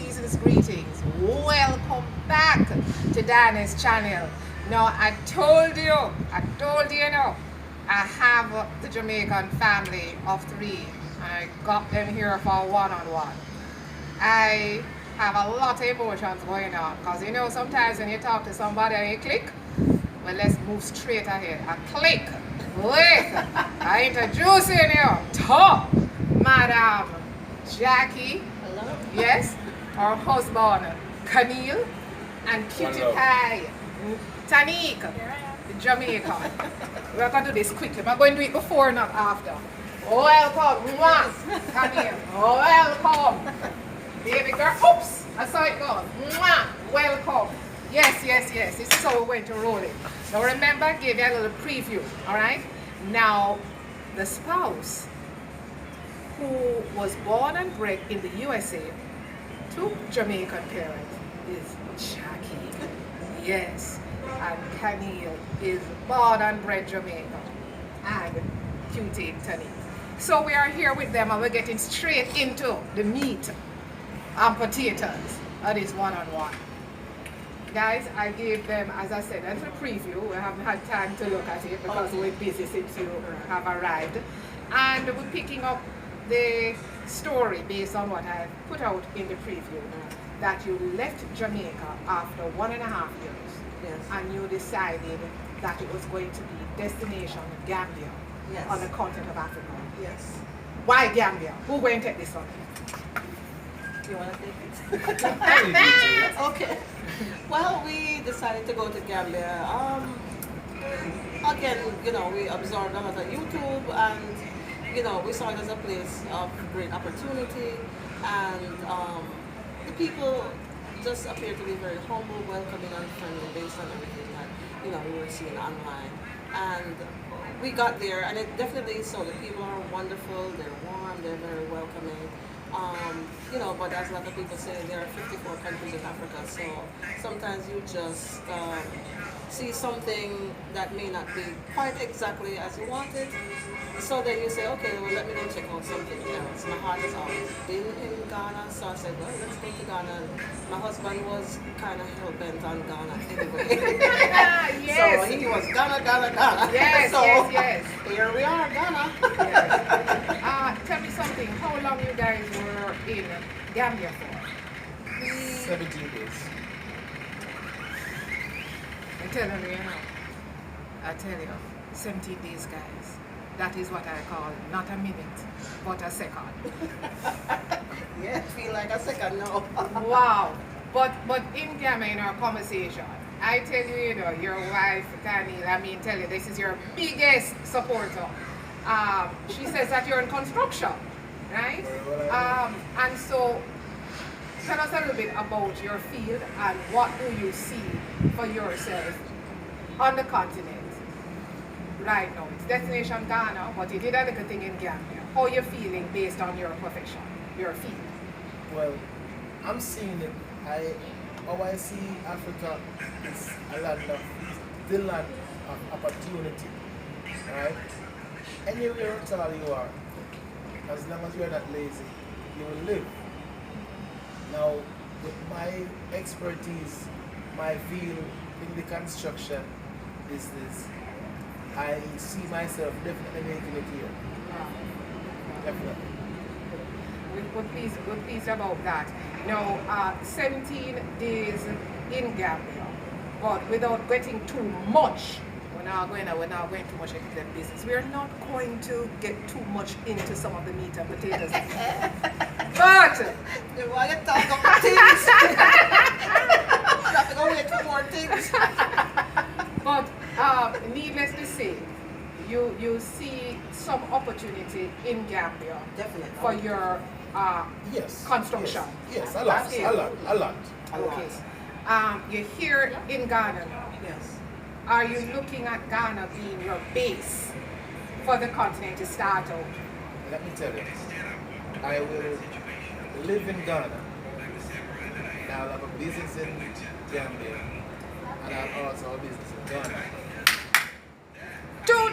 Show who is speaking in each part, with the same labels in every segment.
Speaker 1: season's greetings. Welcome back to Diane S channel. Now I told you now, I have the Jamaican family of 3 and I got them here for a one-on-one. I have a lot of emotions going on because you know sometimes when you talk to somebody and you click, well let's move straight ahead. I click. Wait, I introduce you to Madam Jackie.
Speaker 2: Hello.
Speaker 1: Yes, our husband Camille and cutie pie Tanique, Jamaica. We're going to do this quickly. We're going to do it before, not after. Welcome, Mwah. Camille. Welcome, baby girl. Oops, I saw it go. Mwah. Welcome. Yes. This is how we're going to roll it. Now remember, I gave you a little preview. All right. Now, the spouse who was born and bred in the USA to Jamaican parents is Jackie. Yes. And Camille is born and bred Jamaican. And cutie Tanique. So we are here with them and we're getting straight into the meat and potatoes of this one-on-one. Guys, I gave them, as I said, that's a preview. We haven't had time to look at it because we're busy since you have arrived. And we're picking up the story based on what I put out in the preview, that you left Jamaica after 1.5 years.
Speaker 2: Yes.
Speaker 1: And you decided that it was going to be destination Gambia.
Speaker 2: Yes.
Speaker 1: On the continent of Africa.
Speaker 2: Yes.
Speaker 1: Why Gambia? Who's going to take this one?
Speaker 2: You want to take it? Okay. Well, we decided to go to Gambia. Again, you know, we observed a lot of YouTube and, you know, we saw it as a place of great opportunity and the people just appear to be very humble, welcoming and friendly based on everything that, you know, we were seeing online. And we got there and it definitely so the people are wonderful, they're warm, they're very welcoming. You know, but as a lot of people say, there are 54 countries in Africa, so sometimes you just see something that may not be quite exactly as you wanted. So then you say, okay, well, let me go check out something else. My heart has always been in Ghana, so I said, well, let's go to Ghana. My husband was kind of hell-bent on Ghana anyway.
Speaker 1: Yes.
Speaker 2: So he was Ghana.
Speaker 1: Yes,
Speaker 2: so
Speaker 1: yes.
Speaker 2: Here we are, Ghana.
Speaker 1: Yes. Tell me something. How long you guys were in Gambia for?
Speaker 3: 17 days.
Speaker 1: I tell you, I tell you, 17 days, guys. That is what I call not a minute, but a second.
Speaker 2: Yeah, feel like a second now.
Speaker 1: Wow. But in Gambia, in our conversation, I tell you, you know, your wife, Tani, I mean, tell you, this is your biggest supporter. She says that you're in construction, right? And so, tell us a little bit about your field and what do you see for yourself on the continent right now. It's destination Ghana, but you did a little thing in Gambia. How are you feeling based on your profession, your field?
Speaker 3: Well, I'm seeing it. How I see Africa is a land of, the land of opportunity, right? Anywhere at all you are, as long as you're not lazy, you will live. Now, with my expertise, my field in the construction business, I see myself definitely making it here. Definitely.
Speaker 1: Good piece about that. Now, 17 days in Gambia, but without getting too much, we're not going too much into the business. We're not going to get too much into some of the meat and potatoes. But
Speaker 2: You want to talk about things? I have to go get 2 more things.
Speaker 1: But needless to say, you see some opportunity in Gambia
Speaker 2: Definitely.
Speaker 1: for your
Speaker 3: Yes.
Speaker 1: construction.
Speaker 3: Yes, a lot.
Speaker 1: Okay. You're here in Ghana now.
Speaker 2: Yes.
Speaker 1: Are you looking at Ghana being your base for the continent to start out?
Speaker 3: Let me tell you, I will live in Ghana. I'll have a business in Gambia, and I'll also have a business in Ghana.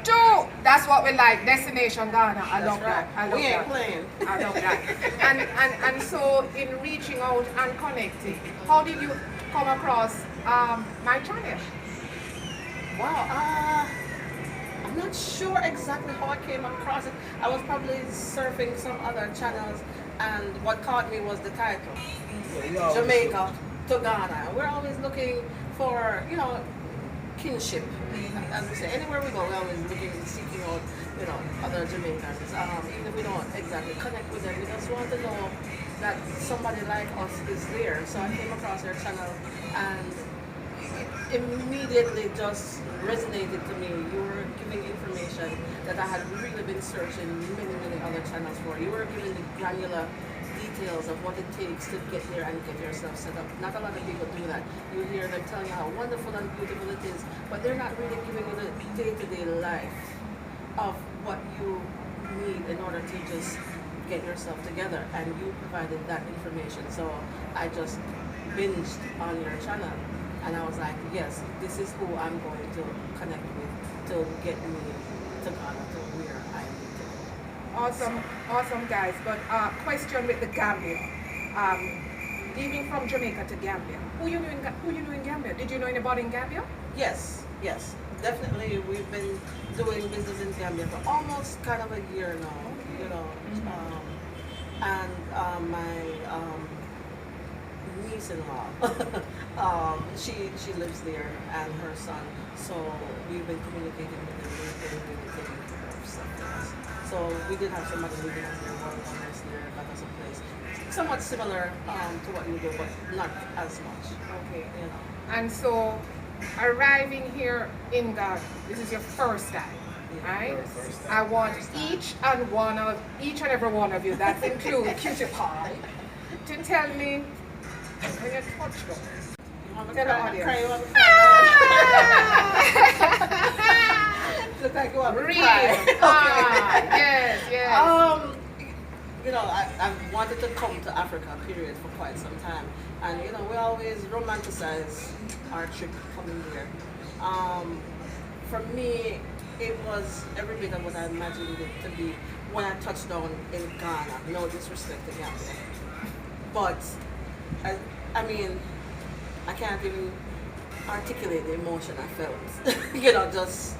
Speaker 1: Two. That's what we like. Destination Ghana. I love
Speaker 2: right.
Speaker 1: that. I love
Speaker 2: We ain't
Speaker 1: that.
Speaker 2: playing.
Speaker 1: I love that. And so in reaching out and connecting, how did you come across my channel?
Speaker 2: Wow. I'm not sure exactly how I came across it. I was probably surfing some other channels, and what caught me was the title, Jamaica to Ghana. We're always looking for, kinship. As we say, anywhere we go, we're always seeking out, other Jamaicans. Even if we don't exactly connect with them, we just want to know that somebody like us is there. So I came across their channel, and it immediately just resonated to me. You were giving information that I had really been searching many other channels for. You were giving the granular details of what it takes to get there and get yourself set up. Not a lot of people do that. You hear them telling you how wonderful and beautiful it is, but they're not really giving you the day-to-day life of what you need in order to just get yourself together, and you provided that information. So I just binged on your channel, and I was like, yes, this is who I'm going to connect with to get me to Ghana, to where I am today.
Speaker 1: Awesome guys. But question with the Gambia. Leaving from Jamaica to Gambia. Who you knew in Gambia? Did you know anybody in Gambia?
Speaker 2: Yes, definitely. We've been doing business in Gambia for almost kind of a year now, and my niece-in-law, she lives there, and her son. So we've been communicating with them. We've been really taking care of stuff for us. So we did have somebody living us there, one of us there, got us a place. Somewhat similar to what you do, but not as much.
Speaker 1: Okay. And so, arriving here in Ghana, this is your first time, right?
Speaker 3: First time.
Speaker 1: I want each and every one of you, that's include Cutie Pie, to tell me when you touched them. Tell the audience.
Speaker 2: Look like you want to
Speaker 1: Real.
Speaker 2: cry.
Speaker 1: Yes.
Speaker 2: I've wanted to come to Africa, period, for quite some time. And, we always romanticize our trip coming here. For me, it was every bit of what I imagined it to be when I touched down in Ghana. No disrespect to Gambia. But, I can't even articulate the emotion I felt. Just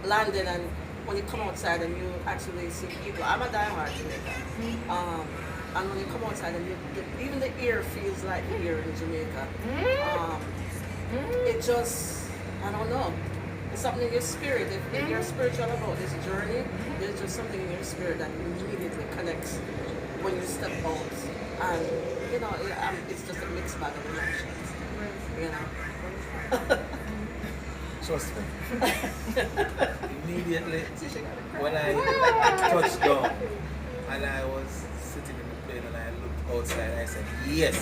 Speaker 2: landing, and when you come outside and you actually see people. I'm a diehard Jamaican. And when you come outside and even the air feels like here in Jamaica. It just, I don't know. It's something in your spirit. If you're spiritual about this journey, there's just something in your spirit that immediately connects when you step out. And, it's just a mixed bag of emotions.
Speaker 3: Trust me. Immediately when I touched down and I was sitting in the plane and I looked outside, I said, yes.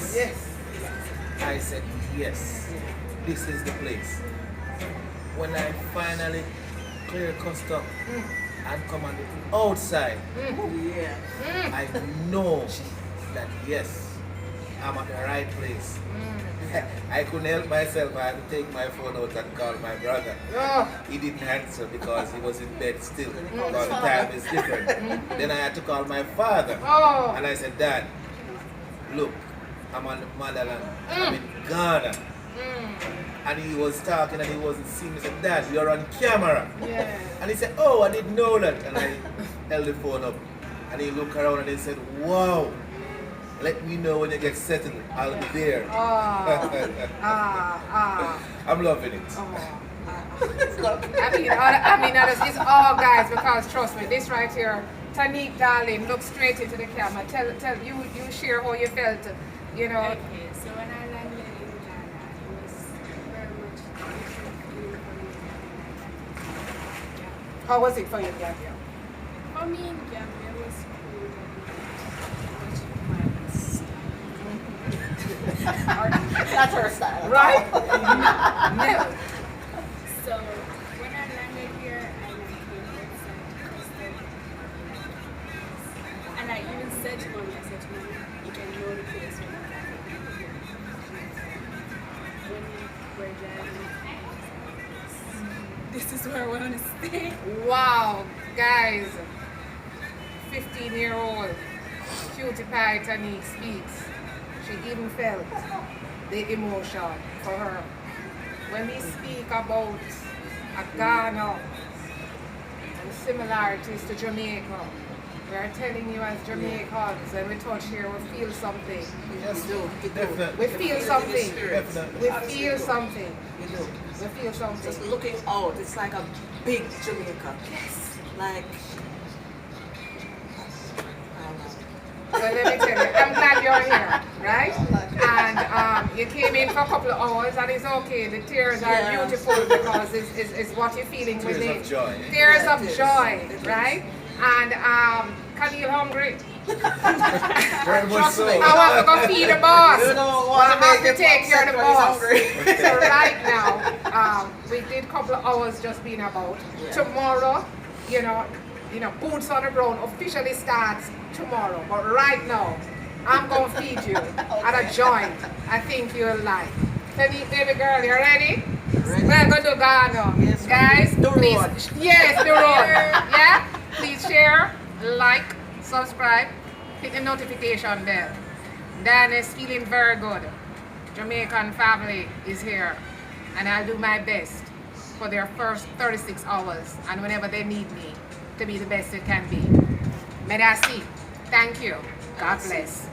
Speaker 3: I said, yes. This is the place. When I finally clear custom and come on the outside, I know that yes, I'm at the right place. I couldn't help myself. I had to take my phone out and call my brother. He didn't answer because he was in bed still. Because the time is different. Then I had to call my father. And I said, Dad, look, I'm on the motherland. I'm in Ghana. And he was talking and he wasn't seeing me. He said, Dad, you're on camera. And he said, oh, I didn't know that. And I held the phone up. And he looked around and he said, wow. Let me know when you get settled. I'll be there. I'm loving it.
Speaker 1: It's all guys, because trust me, this right here, Tanique, darling, look straight into the camera. Tell you share how you felt,
Speaker 4: Okay, so when I landed in Ghana, it was very much different from
Speaker 1: How was it for you, Gambia?
Speaker 4: For me in Gambia, it was cool and much
Speaker 2: That's her style.
Speaker 1: Right?
Speaker 4: So when I landed here, I came outside custom, and I even said to mommy, you can know the place when I'm when we're driving. this is where I want to stay.
Speaker 1: Wow, guys. 15-year-old cutie pie Tanique speaks. She even felt the emotion for her. When we speak about Ghana and similarities to Jamaica, we are telling you as Jamaicans, when we touch here, we feel something.
Speaker 3: Yes,
Speaker 2: We do.
Speaker 3: definitely.
Speaker 1: We feel something.
Speaker 3: Definitely.
Speaker 1: We feel something.
Speaker 2: We do.
Speaker 1: We feel something.
Speaker 2: Just looking out, it's like a big Jamaica. Yes. Like, I don't know.
Speaker 1: Well, let me tell you, I'm glad you're here, right? And you came in for a couple of hours, and it's okay. The tears are
Speaker 2: Yeah.
Speaker 1: beautiful because it's what you're feeling
Speaker 3: Tears
Speaker 1: within.
Speaker 3: of joy.
Speaker 1: Tears
Speaker 2: Yeah,
Speaker 1: of
Speaker 2: it is.
Speaker 1: joy,
Speaker 2: It is.
Speaker 1: right? And Khalil hungry.
Speaker 3: Very much
Speaker 2: Trust
Speaker 3: so.
Speaker 2: me.
Speaker 1: I want to go feed the boss.
Speaker 2: You don't
Speaker 1: Well,
Speaker 2: want
Speaker 1: I
Speaker 2: to
Speaker 1: have
Speaker 2: make
Speaker 1: to
Speaker 2: him
Speaker 1: take care of the
Speaker 2: upset when he's
Speaker 1: boss.
Speaker 2: hungry.
Speaker 1: So right now, we did a couple of hours just being about.
Speaker 2: Yeah.
Speaker 1: Tomorrow, you know, boots on the ground officially starts tomorrow. But right now, I'm gonna feed you at a joint. I think you'll like. Tanique, baby girl, you ready?
Speaker 2: Ready.
Speaker 1: We're going to Ghana.
Speaker 2: Yes,
Speaker 1: guys.
Speaker 2: the
Speaker 1: Please,
Speaker 2: road.
Speaker 1: yes, the road. Yeah. Please share, like, subscribe, hit the notification bell. Dan is feeling very good. Jamaican family is here, and I'll do my best for their first 36 hours, and whenever they need me, to be the best it can be. May I see. Thank you. God bless.